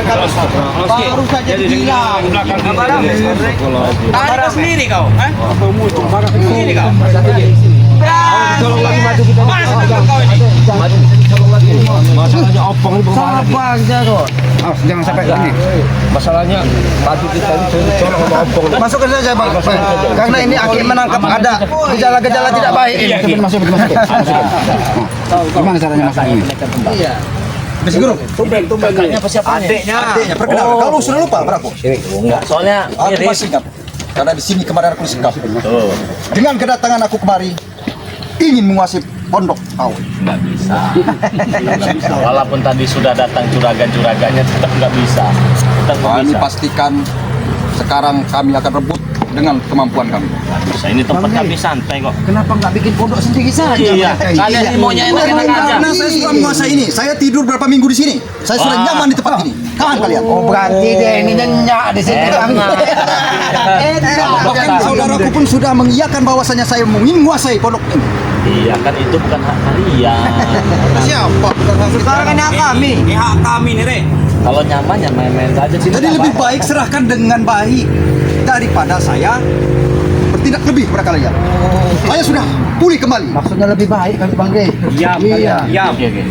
baru saja dibilang. Tarik sendiri kau, sendiri kau. Tolong lagi maju kita. Kau ini. Masalahnya opong ini Sabar kok. jangan sampai gini. Masalahnya maju kita ini tolong sama opong. Masukkan saja bang, karena ini akhir menangkap ada gejala-gejala tidak baik. Masuk. Gimana caranya masuk ini? Iya. Mesti guru. Tumben. Adiknya. Perkenalkan. Kalau sudah lupa berapa? Enggak, soalnya Aku masih ingat. Karena di sini kemarin aku disekap. Dengan kedatangan aku kemari, ingin menguasai pondok kau. nggak bisa. Walaupun tadi sudah datang juragan-juraganya tetap nggak bisa. Tetap nggak Kami bisa. pastikan sekarang kami akan rebut dengan kemampuan kami. Nggak bisa. Ini tempat kami santai kok. Kenapa nggak bikin pondok sendiri saja? Iya. Kalian ini maunya enak-enak aja. Karena saya sudah menguasai ini. Saya tidur berapa minggu di sini. Saya sudah nyaman di tempat ini. Kawan kalian. Oh berarti deh ini nyenyak di sini kami. Bahkan saudaraku pun sudah mengiyakan bahwasanya saya ingin menguasai pondok ini. Iya kan itu bukan hak kalian. Siapa? Sekarang ini hak kami. Ini hak kami nih, Re. Kalau nyaman ya main-main saja sih. Jadi lebih baik serahkan dengan baik daripada saya bertindak lebih kepada kalian. Saya sudah pulih kembali. Maksudnya lebih baik kami Bang De. Iya. Oke.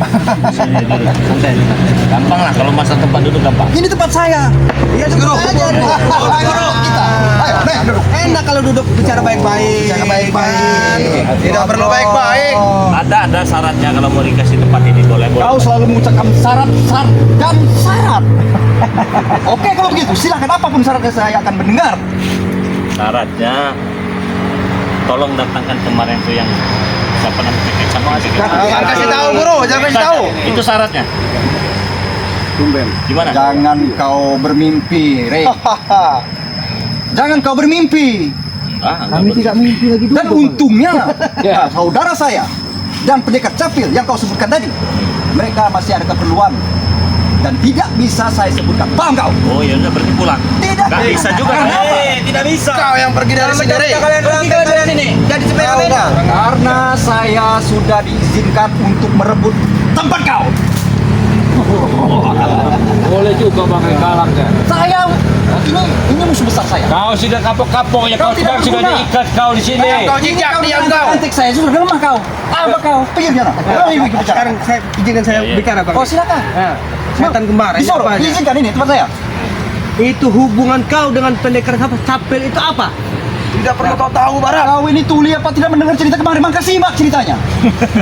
Sini duduk. Santai. Gampang lah kalau masa tempat duduk gampang. Ini tempat saya. Iya Guru. aja. Guru kita. Ayo, naik duduk. Enak kalau duduk bicara baik-baik. Bicara baik-baik. Tidak perlu baik-baik. Ada syaratnya kalau mau dikasih tempat ini boleh. Kau selalu mengucapkan syarat dan syarat. Oke kalau begitu, silakan apapun syaratnya saya akan mendengar. Syaratnya tolong datangkan kemarin tuh yang siapa namanya sama Jangan kasih tahu guru, jangan kasih tahu. Itu syaratnya. Tumben. Gimana? Jangan kau bermimpi, Rey. Jangan kau bermimpi. Kami tidak mimpi lagi dulu. Dan untungnya, saudara saya dan pendekar capil yang kau sebutkan tadi, mereka masih ada keperluan dan tidak bisa saya sebutkan. Paham kau? Oh ya udah berarti pulang. Tidak. Nggak bisa juga kan? Tidak bisa. Kau yang pergi dari sini, Rey. Pergi dari sini. Jadi sepeda-sepeda. Karena saya sudah diizinkan untuk merebut tempat kau. Boleh juga pakai galak ya. Saya ini musuh besar saya. Kau sudah kapok-kapok ya, kau tidak sudah berguna. diikat kau di sini. Kau jejak diam kau. Antik saya sudah lemah kau. Apa kau? Pergi sana. Sekarang saya izinkan saya bicara Bang. Oh silakan. Setan kembar. Disuruh, diizinkan ini tempat saya. Itu hubungan kau dengan pendekar capil itu apa? Tidak perlu kau tahu, Barak. Kau ini tuli apa tidak mendengar cerita kemarin? Maka simak ceritanya.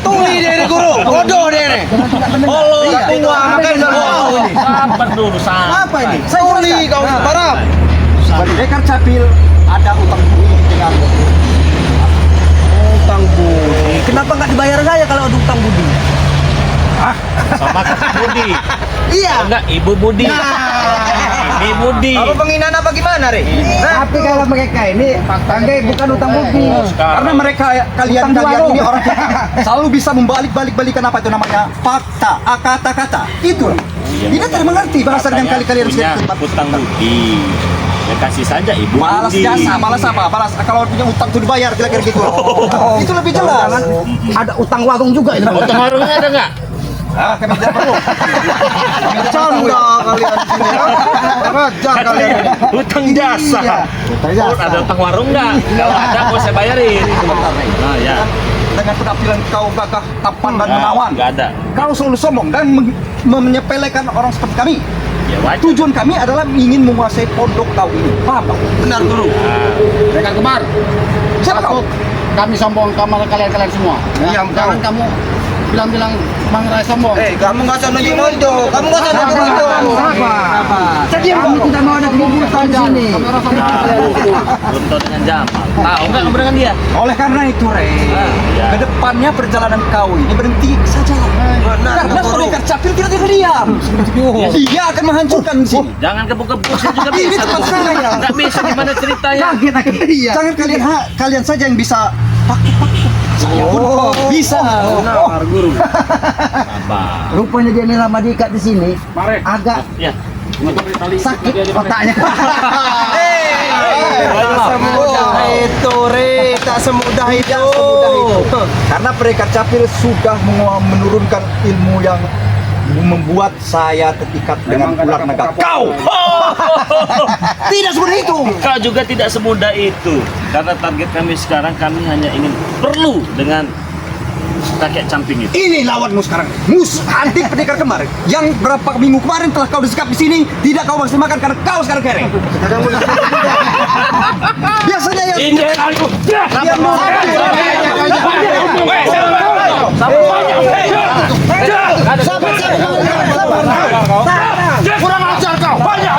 Tuli deh guru. Bodoh deh. Oh, tua makanya tahu ini. Sabar dulu, sabar. Apa ini? Saya Tuli kau Barak. Pendekar capil ada utang budi dengan Utang budi. Kenapa nggak dibayar saya kalau ada utang budi? Sama kakak Budi. Iya. Enggak, Ibu Budi. Ini Budi. Apa penghinaan apa gimana, Re? Tapi kalau mereka ini tanggai bukan utang budi. Karena mereka kalian ini orang selalu bisa membalik-balikan apa itu namanya fakta, kata-kata. Itu. Tidak tidak mengerti bahasa dengan kali-kali harus punya utang budi. Ya kasih saja Ibu Malas Budi. jasa, malas apa? Malas kalau punya utang tuh dibayar kira-kira gitu. Itu lebih jelas. Ada utang warung juga ini. Utang warungnya ada nggak? Ah, kami tidak perlu. Bercanda kalian di sini. Raja kalian. Utang jasa. Iya. Oh, ada utang warung nggak? Kalau ada mau saya bayarin. Sebentar, Rey. Nah ya. Dengan penampilan kau gagah, tampan dan menawan. Nggak ada. Kau selalu sombong dan menyepelekan orang seperti kami. Ya wajar. Tujuan kami adalah ingin menguasai pondok kau ini. Paham kau? Benar guru. Mereka kemar. Siapa kau? Kami sombong kamar kalian semua. Diam kau. Jangan kamu bilang-bilang Bang Rai sombong. Kamu nggak usah nunjuk-nunjuk. Kamu nggak usah nunjuk-nunjuk. Kami tidak mau ada keributan di sini. Belum tahu dengan Jamal. Tahu nggak kamu dengan dia? Oleh karena itu, Rey, ya. kedepannya perjalanan kau ini berhenti saja. Karena pendekar capil tidak diam. Dia akan menghancurkan di sini. Jangan kebuk-kebuk saya juga Ini bisa. tempat saya. Nggak bisa gimana ceritanya? Jangan kalian saja yang bisa pakai. Saya pun bisa. Benar, guru. Sabar. Rupanya dia ini lama diikat di sini. Mari. Agak Ya. sakit otaknya. Tak semudah itu, Re. Tak semudah itu. Karena pendekar capil sudah menurunkan ilmu yang membuat saya terikat dengan ular naga. Kau tidak semudah itu. Kau juga tidak semudah itu. Karena target kami sekarang, kami hanya ingin perlu dengan kakek camping itu. Ini lawanmu sekarang, mus anti pendekar kembar yang berapa minggu kemarin telah kau disekap di sini, tidak kau maksimalkan karena kau sekarang kere. Biasanya yang Ini aku. Kurang ajar kau. Banyak.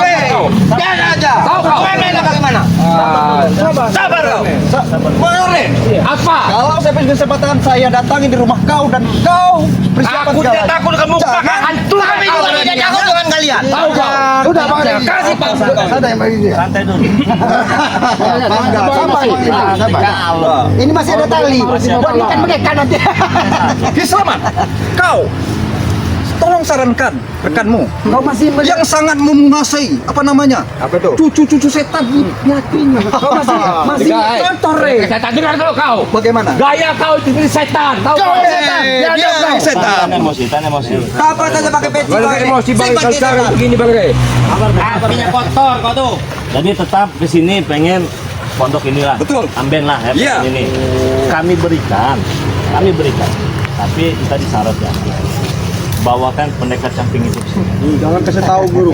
biar aja. Tahu kau. Bagaimana? Sabar kau. Mengerti? Apa? Kalau saya punya kesempatan saya datangi di rumah kau dan kau persiapan Aku tidak takut dengan muka Jangan. hantu. Kami juga tidak takut dengan kalian. Tahu kau. Udah Bang Rey. Kasih Pak. Santai dulu. Ini masih ada tali. Bukan bagaikan nanti. Kisaman, kau tolong sarankan rekanmu. Kau masih yang sangat menguasai apa namanya? Apa itu? Cucu-cucu setan yakin. Kau masih kotor. Setan dengar kau. Bagaimana? Gaya kau itu setan. Tahu kau setan. Dia setan. Tahan emosi, tahan emosi. Apa saja pakai peci? Balik emosi balik sekarang begini Bang Rey. Artinya kotor kau tuh. Jadi tetap ke sini pengen pondok inilah. Betul. Amben lah ya Iya. ini. Kami berikan. Tapi kita disyarat ya. Bawakan pendekar camping itu. Jangan kasih tahu guru.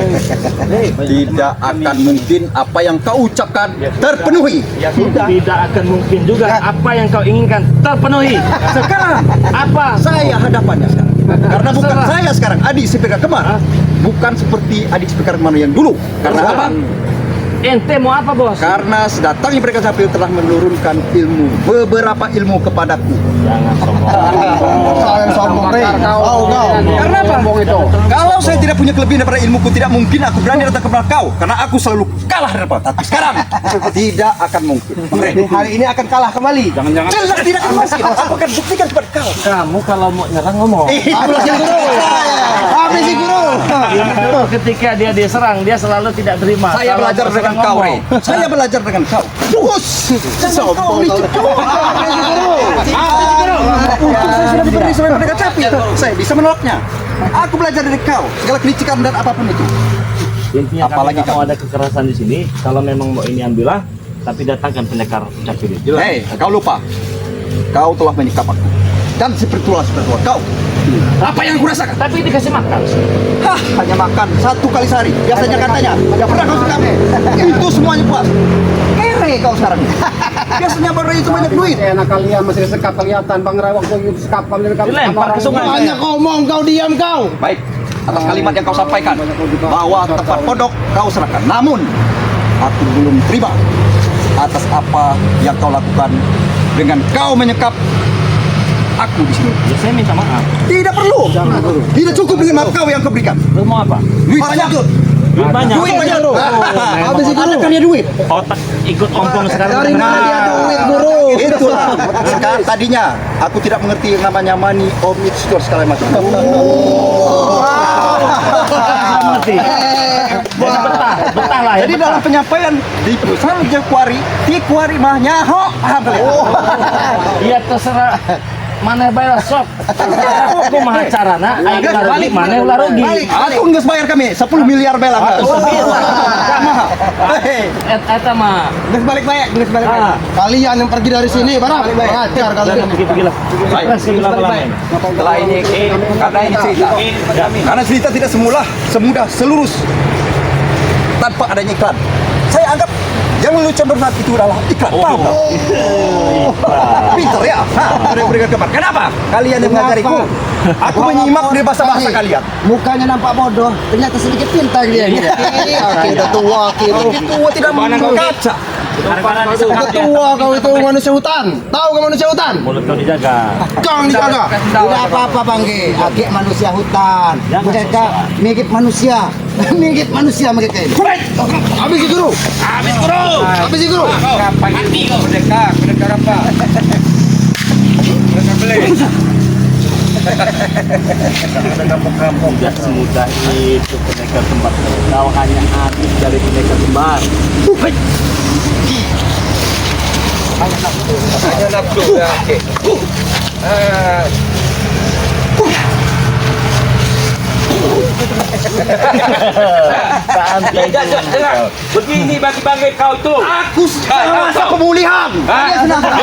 Tidak akan mungkin apa yang kau ucapkan terpenuhi. Ya sudah. Tidak akan mungkin juga apa yang kau inginkan terpenuhi. Sekarang Apa? saya hadapannya sekarang. Karena bukan saya sekarang adik Spikar Kembar. Bukan seperti adik Spikar Kembar yang dulu. Karena apa? Ente mau apa bos? Karena sedatangnya mereka Sapil telah menurunkan beberapa ilmu kepadaku. Jangan sombong. Sombong, Karena apa? Kalau saya tidak punya kelebihan daripada ilmuku, tidak mungkin aku berani datang kepada kau. Karena aku selalu kalah daripada. Tapi sekarang tidak akan mungkin. Hari ini akan kalah kembali. Jelas tidak akan mungkin. Aku akan buktikan kepada kau. Kamu kalau mau nyerang ngomong. Habis si guru. Ketika dia diserang, dia selalu tidak terima. Saya Kalau belajar mau dengan serang kau, ngomong. Rey. Saya belajar dengan kau. Bus. Sombong. Saya sudah diberi sebagai pendekar capi. Saya bisa menolaknya. Aku belajar dari kau. Segala kelicikan dan apapun itu. Intinya Apalagi apalagi kalau ada kekerasan di sini, kalau memang mau ini ambillah, tapi datangkan pendekar camping itu. Hei, kau lupa. Kau telah menyikap aku. Dan seperti kau. Apa yang kurasakan? Tapi dikasih makan. Hah, hanya makan 1 kali sehari. Biasanya katanya, tidak pernah kau suka. Itu semuanya puas. Kere kau sekarang. Biasanya baru itu banyak duit. Enak kalian masih sekap kelihatan Bang Ray waktu itu sekap kalian Dilempar ke sungai. Banyak ngomong kau diam kau. Baik, atas kalimat yang kau sampaikan bahwa tempat pondok kau serahkan. Namun, aku belum terima atas apa yang kau lakukan dengan kau menyekap aku di sini. Ya saya minta maaf. Tidak perlu. Tidak cukup dengan maaf kau yang kau berikan. Lu mau apa? Duit banyak. Duit banyak. Duit banyak. Habis itu ada kan dia duit. Otak ikut ompong sekarang. Dari mana dia duit, guru? Itulah. Sekarang tadinya aku tidak mengerti yang namanya money or mixture segala macam. Mati. Betah lah ya. Jadi dalam penyampaian di perusahaan di kuari mah nyaho. Paham kalian? Iya terserah. Mana bayar sok. Aku mah carana aing rugi mana ulah rugi. Aku nggak bayar kami 10 miliar bela. Eta mah. Geus balik baik, geus balik baik. Ah. Kalian yang pergi dari sini, barang. Ajar kalian. Pergi lah. Terus ke lama-lama. Setelah ini karena ini cerita. Karena cerita tidak semudah selurus tanpa adanya iklan. Saya anggap yang lelucon berat itu adalah iklan. Paham tak? Pinter ya? Sudah berikan kabar. Kenapa? Kalian yang mengajariku. Aku menyimak dari bahasa-bahasa kalian. Mukanya nampak bodoh, ternyata sedikit pintar dia. Udah tua, Tua tidak membaca. Udah tua kau itu manusia hutan. Tahu kau manusia hutan? Mulut kau dijaga. Kau dijaga. Udah apa-apa Bangge, akik manusia hutan. Mereka mirip manusia. Mirip manusia mereka ini. Habis guru. Habis guru. Pendekar apa? Kampung tidak semudah itu pendekar kembar. Kau hanya habis dari pendekar kembar. Hanya nafsu ya. Santai. Begini bagi banggai kau itu. Aku sekarang pemulihan.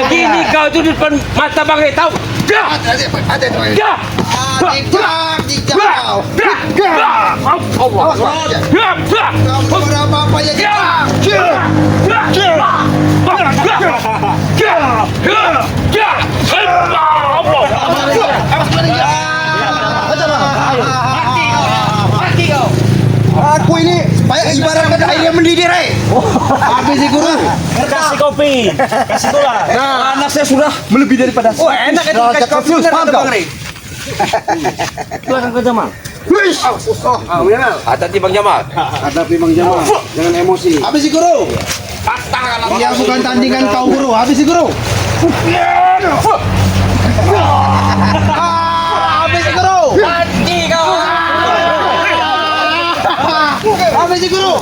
Begini kau itu di depan mata banggai tahu. Ada. Dah. Dijak. Allah. Kamu ada apa-apa ya Dijak. Aku ini ibaratkan air yang mendidih, Rey. Habis si guru. Kasih kopi, kasih gula. Nah, anak saya sudah melebihi daripada. Oh, enak itu kasih kopi. Paham kau? Belakang ke Jamal. Hati-hati Bang Jamal. Hadapi Bang Jamal, jangan emosi. Habis si guru. Dia bukan tandingan kau guru. Habis si guru. Habis si guru. Habis si guru.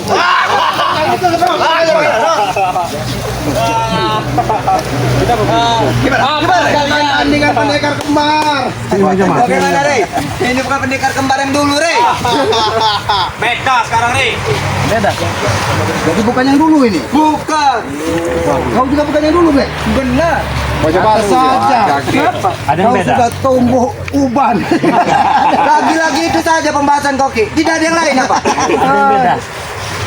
Tandingan pendekar kembar. Bagaimana, Rey? Ini bukan pendekar kembar yang dulu, Rey. Beda sekarang nih. Jadi bukan yang dulu ini. Bukan. Kau juga bukan yang dulu, Bre. Benar. Coba saja. Kenapa? Ada yang Kau beda. sudah tumbuh uban. Lagi-lagi itu saja pembahasan koki. Tidak ada yang lain apa? Ada yang beda.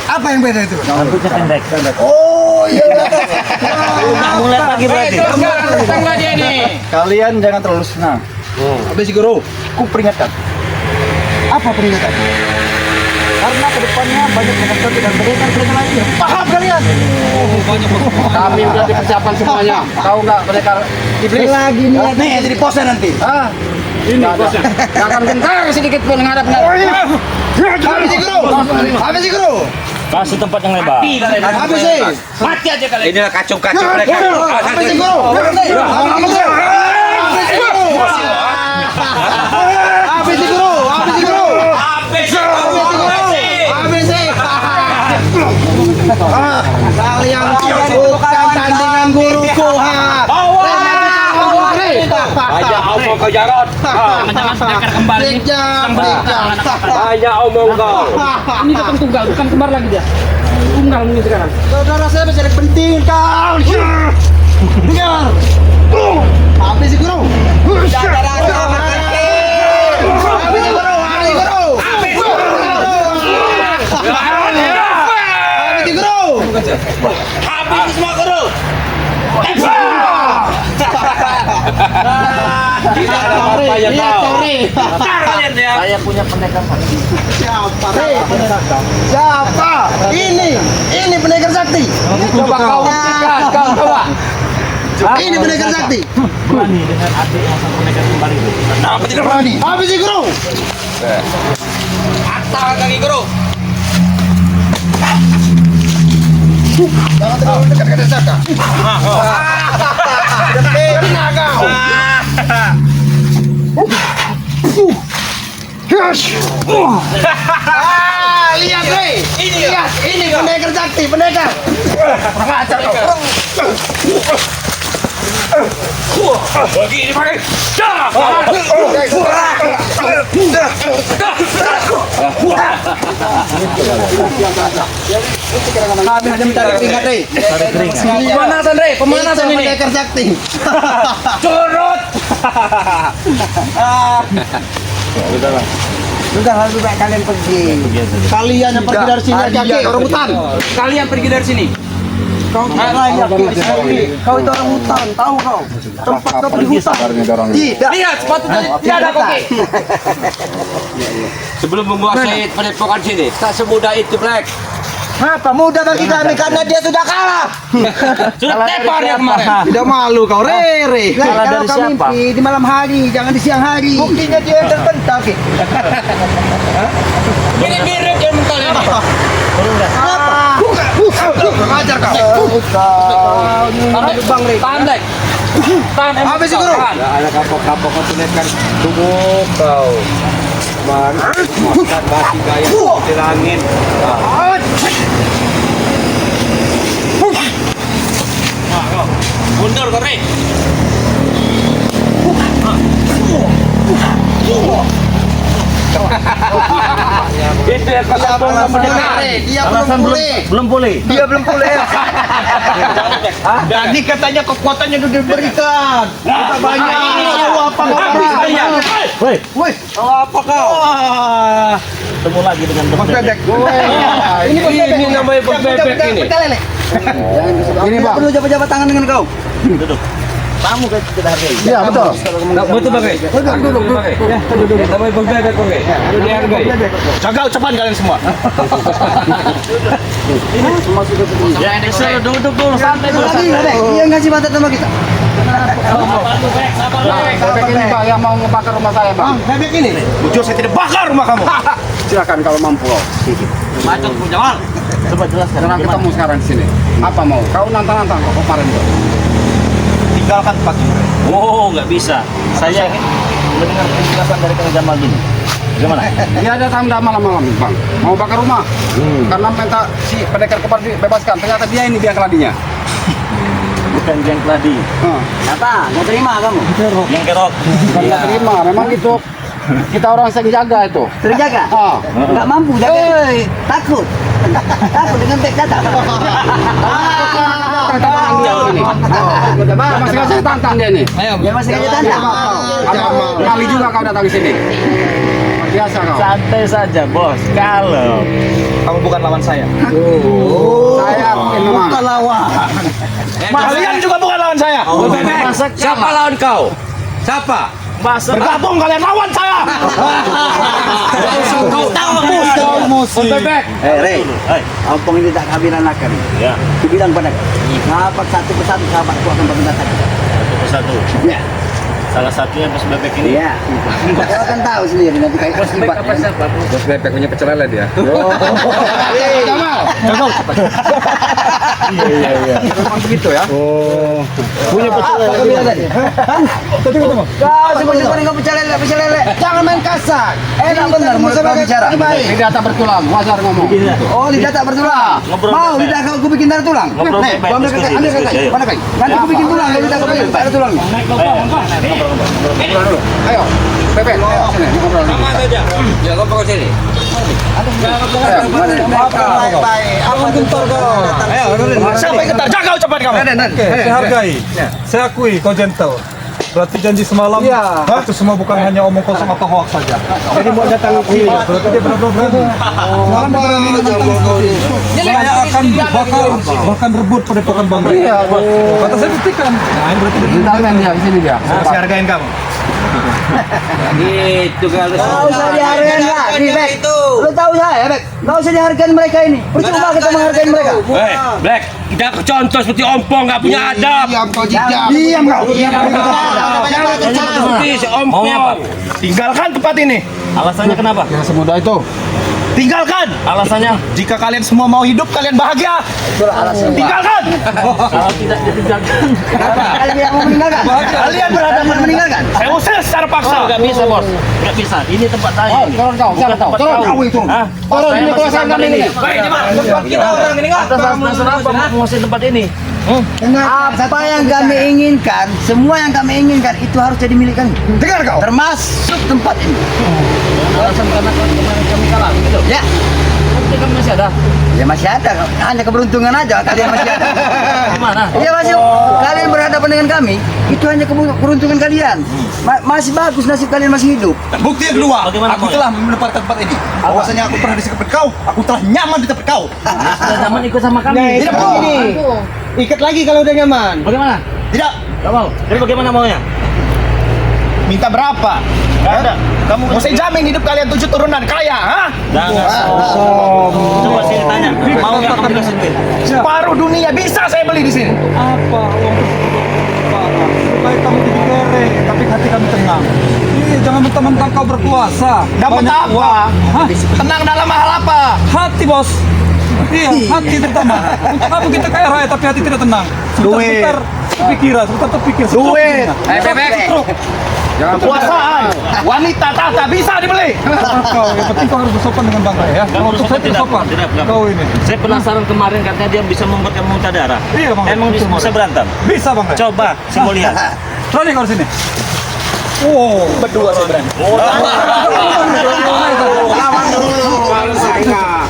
Apa yang beda itu? Rambutnya pendek. Oh iya. Mulai pagi berarti. Tanglah dia nih. Kalian jangan terlalu senang. Habis si guru. Ku peringatkan. Apa peringatan? Karena kedepannya banyak peserta dan pendekar lainnya. Paham kalian? Kami udah dipersiapkan semuanya. Tahu nggak pendekar iblis? Lagi nih jadi poster nanti. Ini bosnya. Jangan gentar sedikit pun ngadap. Habis si guru. Habis si guru. Kasih tempat yang lebar. Habis sih. Mati aja kalian. Inilah kacau-kacau mereka. Habis si guru. Habis si guru. Habis si guru. Habis si guru. Habis sih. Kalian bukan tandingan guruku. Banyak omong kau Jarot. Pendekar kembar ini. Banyak omong kau. Ini bukan tunggal, bukan kembar lagi dia. Tunggal ini sekarang. Saudara saya masih ada penting kau. Dengar. Habis si guru. Habis si guru. Habis si guru. Habis si guru. Habis semua guru. Tidak ada apa-apa ya kau. Kalian ya. Saya punya pendekar sakti. Siapa? Ini pendekar sakti. Coba kau buktikan, kau coba. Ini pendekar sakti. Berani dengan adik yang satu pendekar kembar itu. Kenapa tidak berani? Habis si guru. Patah kaki guru. Jangan terlalu dekat ke Saka. Tenaga. Lihat nih. Lihat, ini pendekar sakti, pendekar. Pengacar kau. Begini pakai. Kami hanya mencari keringat, Rey. Pemanasan Rey, pemanasan Itu ini. pendekar sakti. Curut. Sudah lebih baik kalian pergi. Kalian yang pergi dari sini kakek orang hutan. Kalian pergi dari sini. Kau tidak layak di Kau itu orang hutan, tahu kau? Tempat kau pergi hutan. Tidak. Lihat sepatunya tidak ada koki. Sebelum menguasai padepokan sini, tak semudah itu Black. Apa mudah bagi kami karena dia sudah kalah. Sudah tepar ya kemarin. Tidak malu kau, Rere. Kalah Kalau dari kau siapa? mimpi di malam hari, jangan di siang hari. Buktinya dia yang terpental, Ki. Mirip-mirip yang kalian. Pengajar kau. Tahan Black. Tahan. Habis si guru. Ada kapok-kapok kau tuliskan tubuh kau. Mana? Makan basi gaya di langit. Mundur kau Rey. Itu dia kesombongan pendekar. Dia Alasan belum boleh. Dia belum boleh. Jadi katanya kekuatannya sudah diberikan. Kita banyak. Tahu apa Woi, Woi, apa kau? ketemu lagi dengan Bos Bos Bebek. Bebek. Ini namanya Bos Bebek ini. Ini bang. Perlu jabat-jabat tangan dengan kau. Duduk. Tamu kita hargai. Iya betul. Betul Bang. Duduk. Ya, duduk. Namanya Bos Bebek Bang. Itu dihargai. Jaga ucapan kalian semua. Ya, ini saya duduk dulu santai dulu. Dia ngasih bantuan sama kita. Bebek ini Pak yang mau ngebakar rumah saya Bang. Bebek ini. Jujur saya tidak bakar rumah kamu. Silakan kalau mampu kau. Macet Bu Jamal. Coba jelaskan. Karena ketemu sekarang di sini. Apa mau? Kau nantang-nantang kok kemarin tuh. Tinggalkan tempat ini. Oh, nggak bisa. Saya ingin mendengar penjelasan dari Kang Jamal ini. Gimana? Dia ada tanda malam-malam Bang. Mau bakar rumah. Karena minta si pendekar kepala dibebaskan. Ternyata dia ini dia keladinya. Bukan geng keladi. Apa? Nggak terima kamu? Yang kerok. Tidak terima. Memang itu kita orang sering jaga itu. Terjaga? Ah. Nggak mampu jaga. Takut. Takut dengan bek datang. Tantang dia ini. Masih saya tantang dia nih. Dia masih aja tantang. Kali juga kau datang ke sini. Luar biasa kau. Santai saja, Bos. Kalau Kamu bukan lawan saya. Saya mungkin memang. Bukan lawan. Kalian juga bukan lawan saya. Siapa lawan kau? Siapa? Bergabung kalian lawan saya. Kau tahu musuh. Bebek. Rey, ompong ini tak kabinanakan. ya, Kubilang pada kau, sahabat satu persatu sahabatku akan berbentak. satu persatu. Ya, Salah satunya Bos Bebek ini. iya. Kau akan tahu sendiri nanti kayak Bos Bebek apa siapa? Bos Bebek punya pecel lele dia. Jamal. Iya. Memang begitu ya. Punya pecel Apa kau bilang tadi? Kau sebut-sebut kau pecel lele. Jangan main kasar. Enak benar mulut kau bicara. Lidah tak bertulang, wajar ngomong. Oh, lidah tak bertulang. Ngobrol Mau bebek. lidah kau bikin dari tulang. Ngobrol Nih, bebek, kau ambil diskusi, ambil diskusi, kakak. ayo. Mana kakak? Nanti kau bikin tulang, kalau lidah kau bikin tak ada tulangnya. Ngobrol dulu. Ayo. Bebek, ayo sini ngobrol. Sama saja. Ya, kau bawa sini. Baik-baik. Apa gentor kau? Siapa yang getar? Jaga ucapan kamu. Saya hargai, saya akui kau gentle. Berarti janji semalam itu semua bukan hanya omong kosong atau hoax saja. Jadi mau datang ke sini, berarti dia benar-benar berani. Semalam dia berani menentang saya akan bahkan rebut padepokan Bangga. Kata saya buktikan. Nah, ini berarti dia Bentar dia di sini dia. Saya hargain kamu. Gitu kalau. Kau usah dihargain lah, Bek. Lu tahu saya, Bek. Kau usah dihargain mereka ini. Percuma kita menghargai mereka. Black, kita contoh seperti ompong nggak punya adab. Diam kau jijak. Diam kau. Seperti si ompong. Tinggalkan tempat ini. Alasannya kenapa? Ya semudah itu. Tinggalkan. Alasannya Jika kalian semua mau hidup, kalian bahagia. Tinggalkan. kalau tidak ditinggalkan. Kalian yang mau meninggalkan. Kalian berhadapan meninggalkan. Saya usir secara paksa. Nggak bisa, Bos. Nggak bisa. Ini tempat saya. ini. Turun kau, siapa tahu? Tempat Turun kau. kau itu. Hah? Turun, Saya ini masih kuasa sandar kami ini. Kita orang ini Atas dasar apa mau menguasai tempat ini? Apa yang kami inginkan, semua yang kami inginkan itu harus jadi milik kami. Dengar kau. Termasuk tempat ini. Alasan karena kemarin kami kalah, gitu. Ya, Bukti kami masih ada. ya masih ada. Hanya keberuntungan aja kalian masih ada. Gimana? Iya masih. Kalian berhadapan dengan kami, itu hanya keberuntungan kalian. Masih bagus nasib kalian masih hidup. Bukti yang kedua, Bagaimana, aku Boy? telah menempatkan tempat ini. Bahwasanya aku pernah di tempat kau, aku telah nyaman di tempat kau. Sudah zaman ikut sama kami. Tidak mau. Ikat lagi kalau udah nyaman. Bagaimana? Tidak. Gak mau. Jadi bagaimana maunya? Minta berapa? Gak ada. Kamu mau saya jamin hidup kalian 7 turunan kaya, ha? Jangan. Coba sini tanya. Mau nggak kamu kasih duit? Separuh dunia bisa saya beli di sini. apa uang baik kamu jadi kere, tapi hati kami tenang. Jangan mentang-mentang kau berkuasa. Dapat Banyak apa? uang. Hah? Tenang dalam hal apa? Hati bos. Iya, hati terutama. Untuk apa kita kaya raya tapi hati tidak tenang? Duit. Sebentar terpikir, sebentar terpikir. Duit. Bebek. Jangan Kekuasaan, wanita tahta bisa dibeli. Kau, yang penting kau harus bersopan dengan Bang Ray ya. Kamu Untuk saya bersopan tidak? bersopan. Tidak. Kau ini. Saya penasaran kemarin katanya dia bisa membuat kamu muntah darah. Iya, Bang. Emang Betul, bisa Bang. berantem? Bisa Bang Ray. Coba, saya mau lihat. Coba kau di sini. Wow. Berdua saya berani.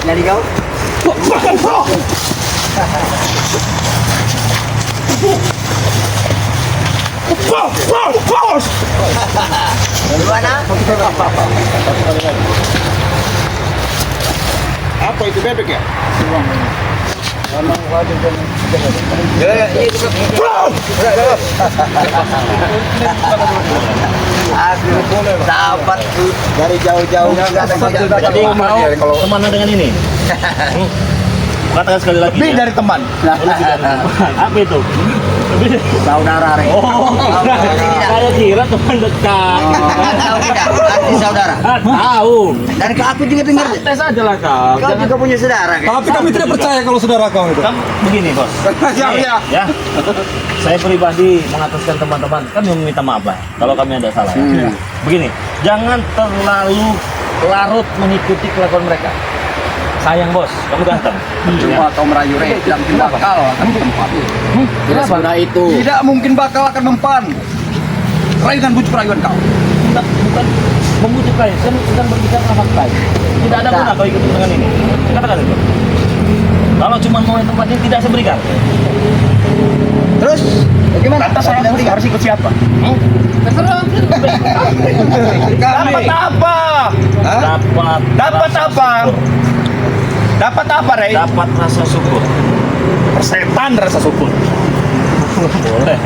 Jadi kau. Gimana? Apa itu bebek ya? Aku dapat tuh dari jauh-jauh. Jadi mau kemana dengan ini? Katakan sekali lagi. Lebih dari teman. Apa itu? Saudara, Rey. Oh, saya kira teman dekat. Tahu tidak? Arti saudara. Tahu. Dan aku juga dengar. Tes aja lah kau. Kau juga punya saudara kan? Tapi kami tidak percaya kalau saudara kau itu. Kan begini bos. Ya. Saya pribadi mengataskan teman-teman kan meminta maaf lah kalau kami ada salah. Ya. Begini, jangan terlalu larut mengikuti kelakuan mereka. Sayang bos, kamu ganteng. Cuma kau merayu Rey, tidak mungkin bakal. Tidak semudah itu. Tidak mungkin bakal akan mempan. Rayuan bujuk rayuan kau. Bukan membujuk lain, saya sedang berbicara fakta. Tidak ada guna kau ikut dengan ini. Katakan itu. Kalau cuma mau tempat ini tidak saya berikan. Terus bagaimana? Lantas saya harus ikut siapa? Terserah. Dapat apa? Dapat apa? Dapat apa, Rey? Dapat rasa syukur. Persetan rasa syukur. Boleh.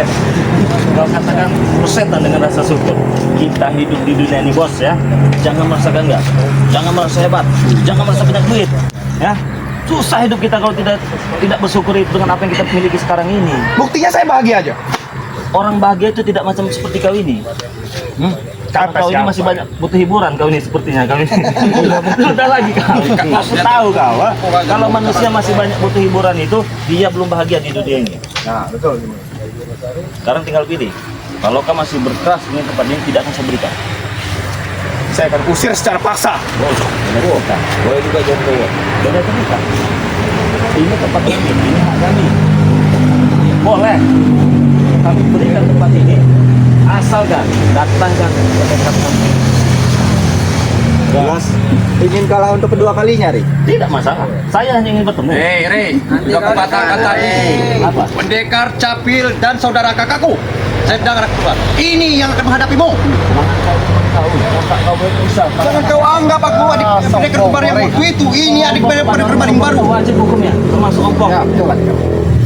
Kau katakan persetan dengan rasa syukur. Kita hidup di dunia ini bos ya. Jangan merasa gangga. Jangan merasa hebat. Jangan merasa banyak duit. Ya. Susah hidup kita kalau tidak bersyukur itu dengan apa yang kita miliki sekarang ini. Buktinya saya bahagia aja. Orang bahagia itu tidak macam seperti kau ini. Karena kau ini masih banyak butuh hiburan kau ini sepertinya kau ini. Udah lagi kau. Aku tahu kau. Kalau manusia masih banyak butuh hiburan itu dia belum bahagia di dunia ini. Nah, betul. Sekarang tinggal pilih. Kalau kau masih berkeras dengan tempat ini tidak akan saya berikan. Saya akan usir secara paksa. Boleh juga jadi boleh. Beda cerita. Ini tempat kami, ini hak kami. Boleh. Kami berikan tempat ini. Asalkan datangkan dekat kami. Jelas. Ingin kalah untuk kedua kalinya, Rey. Tidak masalah. Saya hanya ingin bertemu. Rey, udah kukatakan tadi. Apa? Pendekar Capil dan saudara kakakku sedang anak keluar. Ini yang akan menghadapimu. Jangan kau anggap aku adik pendekar kembar yang waktu itu. Ini adik pendekar kembar yang baru. Wajib hukumnya, termasuk ongkong.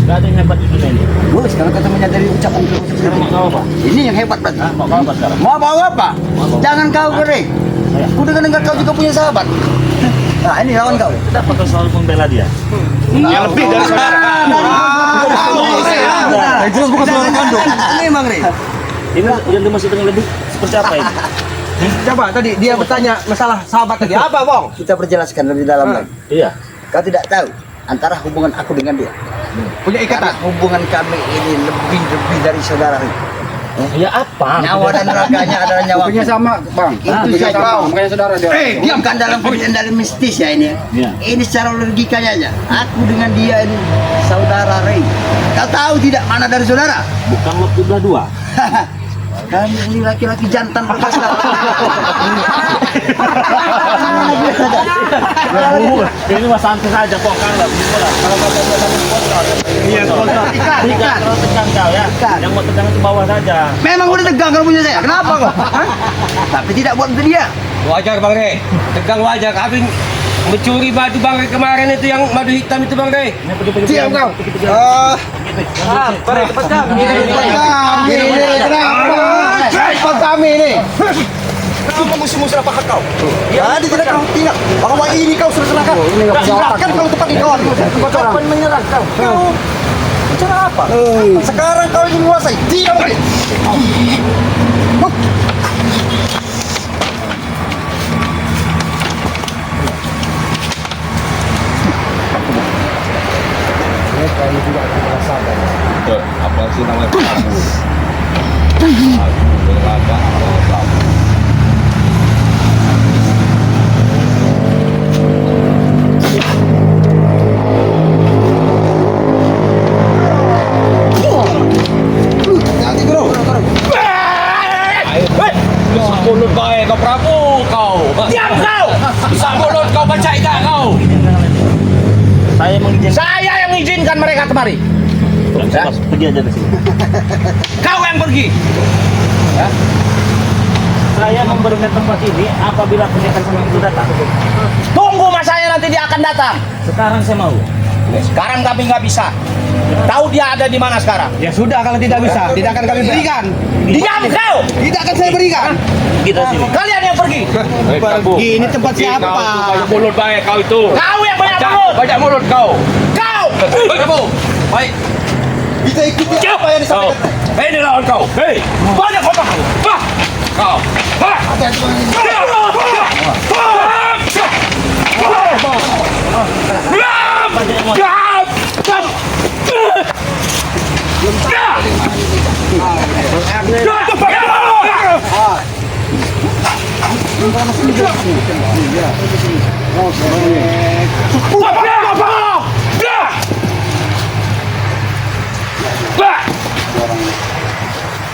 Gak ada yang hebat di dunia ini. Boleh sekarang kata menyadari ucapan kau. Sekarang mau kau apa? Ini yang hebat berarti. Mau kau apa sekarang? Mau bawa apa? Jangan kau, Rey. Udah dengar kau juga punya sahabat. Nah, ini lawan kau. Kenapa kau selalu membela dia? Yang lebih dari saudara. Yang jelas bukan saudara kandung. Memang, Rey. Ini yang dimaksud dengan lebih seperti apa ini? Coba tadi dia bertanya masalah sahabat tadi. Apa, Bong? Kita perjelaskan lebih dalam lagi. Iya. Kau tidak tahu antara hubungan aku dengan dia. Punya Karena ikatan. hubungan kami ini lebih dari saudara, Rey. Ya apa? Nyawa dan raganya adalah nyawa. Punya sama, Bang. Itu Punya saya sama, tahu. makanya saudara dia. Diam kan dalam dalam mistis ya ini. Iya. Ini secara logikanya aja. Aku dengan dia ini saudara, Rey. Kau tahu tidak mana dari saudara? Bukan waktu belah dua. Kami ini laki-laki jantan bekas lah. Ini mah santai saja kok kan lah. Kalau kau mau dalam sponsor. Iya, sponsor. Tidak terlalu tegang kau ya. Yang mau tegang itu bawah saja. Memang udah tegang kalau punya saya. Kenapa kok? Hah? Tapi tidak buat untuk dia. Wajar, Bang Rey. Tegang wajar. Habis mencuri baju Bang Rey kemarin itu yang madu hitam itu, Bang Rey. Diam kau. Bang Rey, cepat kau. Cepat kami ini. Kamu musuh-musuh apa kau? Jadi tidak kau tidak bahwa ini kau sudah serahkan. Serahkan kalau tempat ini kawan. Kapan menyerah kau? Kau bicara apa? Sekarang kau ingin menguasai. Diam. Apa sih namanya? Berlagak Prabu. Mulut baik kau Prabu kau. Diam kau. Bisa mulut kau baca ikat kau. izin. Saya yang izinkan mereka kemari. Bos, pergi aja dari sini. Kau yang pergi. Saya memberikan tempat ini apabila pendekar semang itu datang. Tunggu masanya nanti dia akan datang. Sekarang saya mau. Sekarang kami nggak bisa. Tahu dia ada di mana sekarang? Ya sudah, kalau tidak bisa, tidak akan kami berikan. Diam kau. Tidak akan saya berikan. Kita sini. Kalian yang pergi. Ini tempat siapa? Banyak mulut baik kau itu. Kau yang banyak mulut. Banyak mulut kau. Kau. Kamu. Baik. Kita ikuti apa yang Kau. disampaikan. Ini lawan kau. Hei. Banyak ngomong. Bah. Kau. Bah.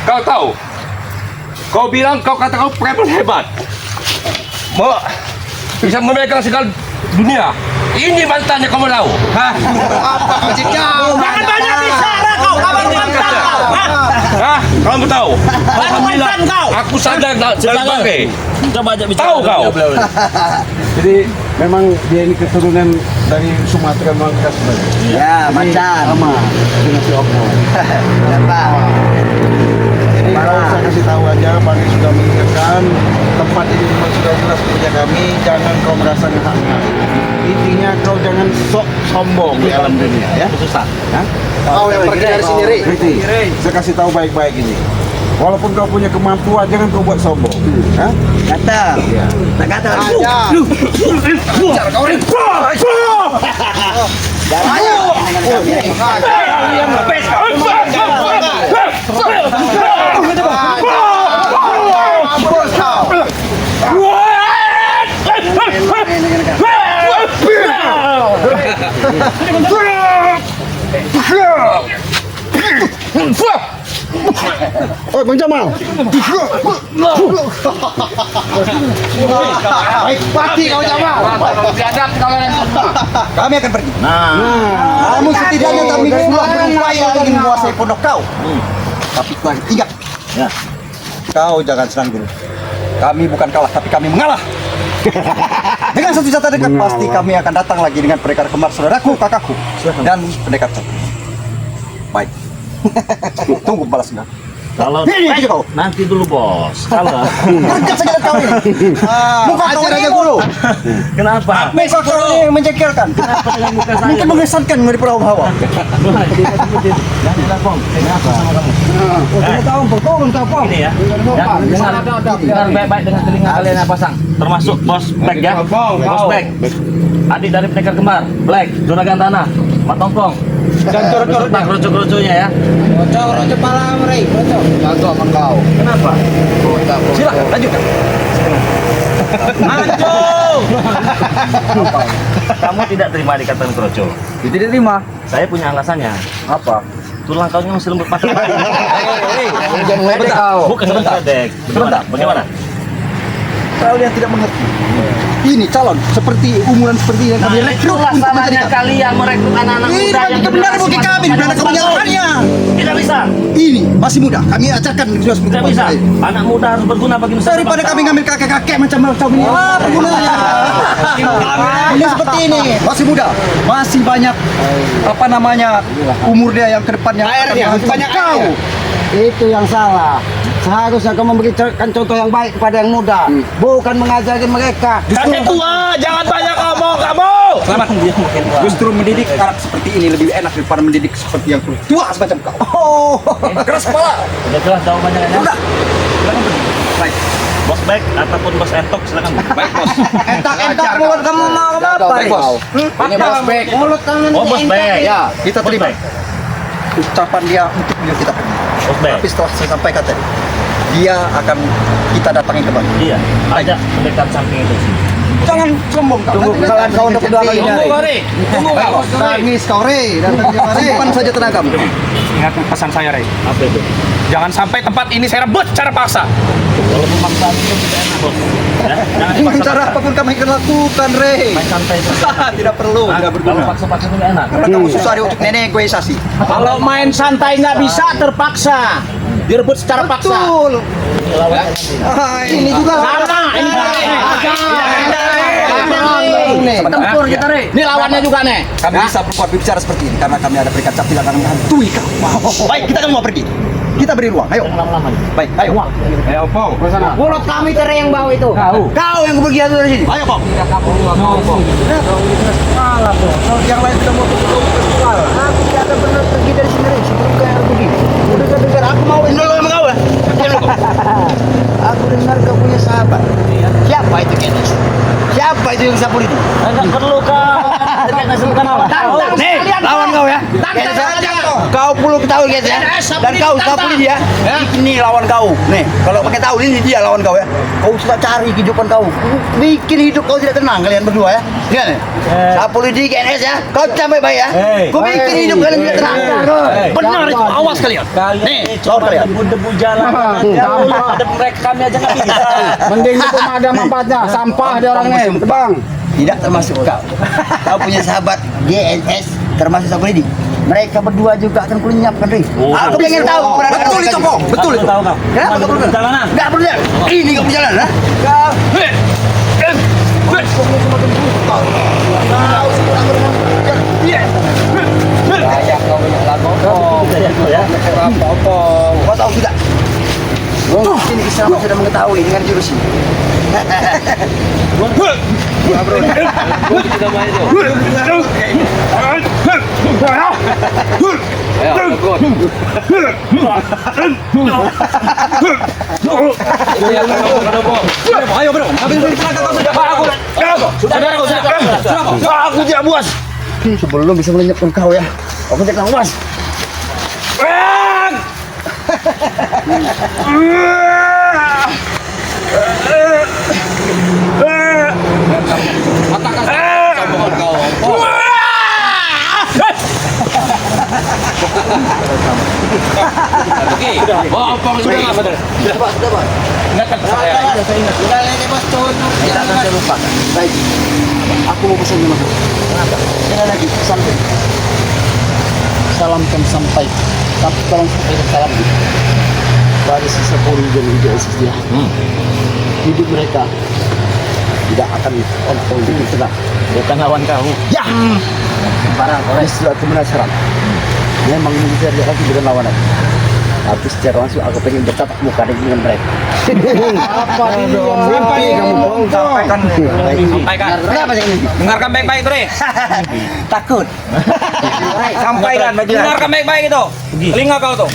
Kau tahu? Kau bilang kau kata kau preman hebat. Mau bisa memegang segala dunia. Ini mantannya kamu tahu? Hah? Jangan banyak bicara kau. Kamu mantan kau. Hah? Kamu tahu? Baru mantan kau. Aku sadar dan sebagai. Coba aja bicara. Tahu kau? Jadi memang dia ini keturunan dari Sumatera Mangkas sebenarnya. Ya, macan. Sama dengan si Okno. Jadi kalau saya kasih tahu aja, Bang sudah mengingatkan tempat ini memang sudah jelas punya kami. Jangan kau merasa ngehak-ngehak. Intinya kau jangan sok sombong di alam dunia, ya. Susah. Kau yang pergi dari sini, Ri. Riti, saya kasih tahu baik-baik ini. Walaupun kau punya kemampuan, jangan kau buat sombong. Hah? Kata. Tak kata. Kau Ri. Ayo. Oh, Bang Jamal. Baik, pati kau Jamal. Biadab kalian semua. Kami akan pergi. Kamu setidaknya kami sudah berupaya ingin menguasai pondok kau. Tapi Tuhan ingat, Ya. kau jangan senang dulu. Kami bukan kalah, tapi kami mengalah. Dengan senjata dekat pasti kami akan datang lagi dengan pendekar kembar saudaraku, kakakku, dan pendekar cantik. Baik. Tunggu balasnya. Kalau Ini kau. nanti dulu bos. Kalau Kerja saja kau ini. Muka kau aja guru. kenapa? Muka kau ini menjengkelkan. Kenapa dengan muka saya? Mungkin mengesankan dari pulau bawah. Jangan telepon. Kenapa sama kamu? Ini ya. Dengar baik-baik dengan telinga kalian yang pasang. Termasuk bos Black ya. Bos Black. Adik dari pendekar kembar. Black. Juragan Tanah. Matongkong. Dan kerucu-kerucunya ya. Kenapa? Silakan lanjutkan. Maju! Kamu tidak terima dikatakan kerucu. Tidak terima. Saya punya alasannya. Apa? Tulang kaunya masih lembut patah. Jangan meledek kau. Bukan sebentar. Sebentar. Bagaimana? Kalian tidak mengerti. Ini calon seperti umuran seperti yang kami rekrut itulah untuk salahnya menjadikan. kalian merekrut anak-anak Ini muda yang kebenaran bagi kami, bukan kebenarannya. Tidak bisa. Ini masih muda. Kami ajarkan jelas Tidak bisa. Anak muda harus berguna bagi nusa Daripada bangsa. kami ngambil kakek-kakek macam ini, apa gunanya? Ini seperti ini, masih muda, masih banyak apa namanya umur dia yang kedepannya. Banyak kau. Itu yang salah. Seharusnya kau memberikan contoh yang baik kepada yang muda, bukan mengajari mereka. Kakek tua, jangan banyak ngomong kamu. Selamat. Justru mendidik karakter seperti ini lebih enak daripada mendidik seperti yang tua semacam kau. Oh, keras kepala. Sudah jelas jawabannya kan ya? Udah. Silakan pergi. Baik. Bos Back ataupun bos Entok silakan. Baik bos. Entak mulut kamu mau apa? Baik bos. Ini bos baik. Mulut kamu Oh bos Back. Ya, kita Bos terima Back. ucapan dia untuk beliau kita pergi. Bos Back. Tapi setelah saya sampaikan tadi, dia akan kita datangi kembali. Iya. Ajak pendekar samping itu sih. Jangan sombong kau. Tunggu kesalahan kau untuk kedua kalinya. Tunggu Ri. Tunggu kau. Tangis kau Re, datang kemari. Simpan saja tenagamu. Ingat pesan saya, Rey. Apa itu? Jangan sampai tempat ini saya rebut secara paksa. Kalau pemaksaan itu tidak enak bos. Ya, jangan Dengan cara apapun kami akan lakukan, Re. Main santai saja. Tidak perlu, tidak Kalau berguna. paksa-paksa itu nggak enak. Karena kamu susah untuk negosiasi. Kalau main santai nggak bisa, terpaksa. Direbut secara paksa. Betul. Ini juga Sama, ini tempur kita, Re. Ini lawannya juga nih. kami bisa berbuat bicara seperti ini karena kami ada berikat cap tidak akan menghantui kamu. Baik, kita kan mau pergi. Kita beri ruang. Ayo. Baik, ayo. Ayo, Pong. Mulut kami Tere yang bawa itu. Kau yang pergi dari sini. Ayo, Pong. Yang lain sudah mau pergi. Aku tidak akan pernah pergi dari sini sebelum kau yang pergi. Udah dengar aku mau ini dulu sama kau lah. Aku dengar kau punya sahabat. Siapa itu Kenes? Siapa itu yang sapu itu? Enggak perlu kau. Jangan sebutkan nama. Nih, lawan kau ya. Kenes aja. Kau perlu ketahui guys ya. Dan kau sapu dia. Ini lawan kau. Nih, kalau pakai tahu ini dia lawan kau ya. Kau sudah cari kehidupan kau. Bikin hidup kau tidak tenang kalian berdua ya. Lihat nih. Sapu lidi Kenes ya. Kau sampai baik ya. Kau bikin hidup kalian tidak tenang. Benar itu, awas kalian. Nih, Cuma debu-debu jalan aja. Ada mereka kami aja nggak bisa. Mending itu ada manfaatnya. Sampah dia orangnya. Bang. tidak termasuk kau. Kau punya sahabat GNS termasuk sapu lidi. Mereka berdua juga akan kulenyapkan, Ri. Aku pengen tahu. Betul itu, Pong. Betul itu. Tahu kau. Ya, Mana betul. perjalanan? Enggak perlu ya. Ini kau berjalan, ha? Kau. Kau tahu tidak? Ini Islam sudah mengetahui dengan jurus ini. Aku tidak puas. Sebelum bisa melenyapkan kau ya, aku tidak puas. Oh, Pong sudah nggak benar. Sudah Pak. Ingatkan saya. Sudah lagi Mas Tono. Jangan sampai lupa. Baik. Aku mau pesan sama kau. Kenapa? Sekali lagi pesan. Salamkan sampai. Tapi tolong sampaikan salam pada sisa Polri dan IDS dia. Hidup mereka tidak akan ontong bikin tenang. Bukan lawan kau. Ya. Barang oleh suatu penasaran. Memang militer dia kan bukan lawanan. Tapi secara langsung aku pengen bertatap muka dengan mereka. Apa ini? Mimpi kamu bohong. Sampaikan. Sampaikan. Kenapa sih ini? Dengarkan baik-baik, Tere. Takut. Sampaikan. Dengarkan baik-baik itu. Telinga kau tuh.